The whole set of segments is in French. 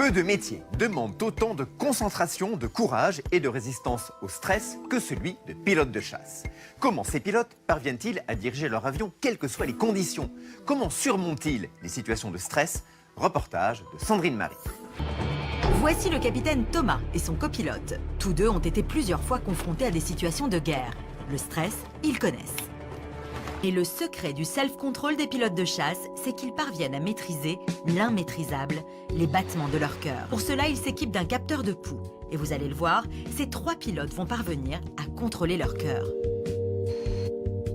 Peu de métiers demandent autant de concentration, de courage et de résistance au stress que celui de pilote de chasse. Comment ces pilotes parviennent-ils à diriger leur avion quelles que soient les conditions? Comment surmontent-ils les situations de stress? Reportage de Sandrine Marie. Voici le capitaine Thomas et son copilote. Tous deux ont été plusieurs fois confrontés à des situations de guerre. Le stress, ils connaissent. Et le secret du self-control des pilotes de chasse, c'est qu'ils parviennent à maîtriser l'immaîtrisable, les battements de leur cœur. Pour cela, ils s'équipent d'un capteur de pouls. Et vous allez le voir, ces 3 pilotes vont parvenir à contrôler leur cœur.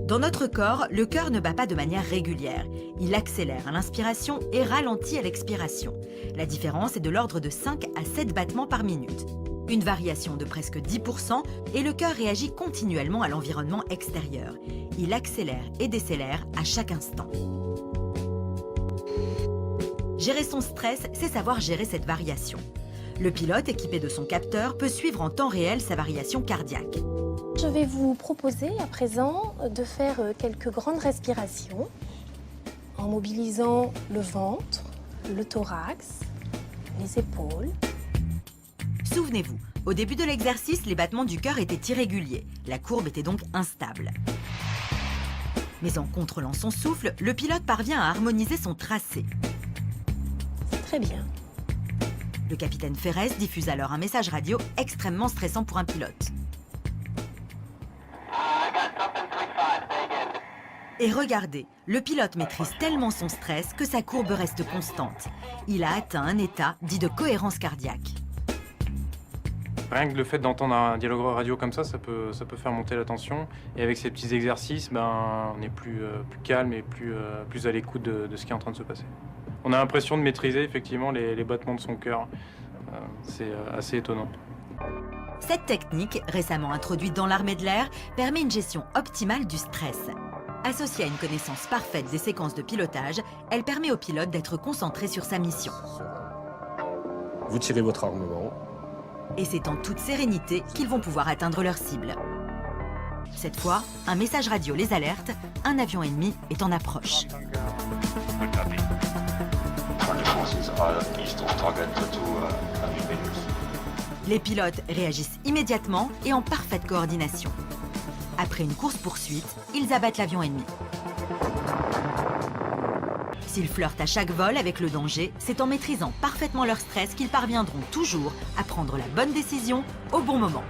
Dans notre corps, le cœur ne bat pas de manière régulière. Il accélère à l'inspiration et ralentit à l'expiration. La différence est de l'ordre de 5 à 7 battements par minute. Une variation de presque 10% et le cœur réagit continuellement à l'environnement extérieur. Il accélère et décélère à chaque instant. Gérer son stress, c'est savoir gérer cette variation. Le pilote, équipé de son capteur, peut suivre en temps réel sa variation cardiaque. Je vais vous proposer à présent de faire quelques grandes respirations en mobilisant le ventre, le thorax, les épaules. Souvenez-vous, au début de l'exercice, les battements du cœur étaient irréguliers. La courbe était donc instable. Mais en contrôlant son souffle, le pilote parvient à harmoniser son tracé. C'est très bien. Le capitaine Ferrez diffuse alors un message radio extrêmement stressant pour un pilote. Et regardez, le pilote maîtrise tellement son stress que sa courbe reste constante. Il a atteint un état dit de cohérence cardiaque. Rien que le fait d'entendre un dialogue radio comme ça peut faire monter la tension. Et avec ces petits exercices, on est plus calme et plus à l'écoute de ce qui est en train de se passer. On a l'impression de maîtriser effectivement les battements de son cœur. C'est assez étonnant. Cette technique, récemment introduite dans l'armée de l'air, permet une gestion optimale du stress. Associée à une connaissance parfaite des séquences de pilotage, elle permet au pilote d'être concentré sur sa mission. Vous tirez votre armement. Et c'est en toute sérénité qu'ils vont pouvoir atteindre leur cible. Cette fois, un message radio les alerte, un avion ennemi est en approche. Les pilotes réagissent immédiatement et en parfaite coordination. Après une course-poursuite, ils abattent l'avion ennemi. S'ils flirtent à chaque vol avec le danger, c'est en maîtrisant parfaitement leur stress qu'ils parviendront toujours à prendre la bonne décision au bon moment.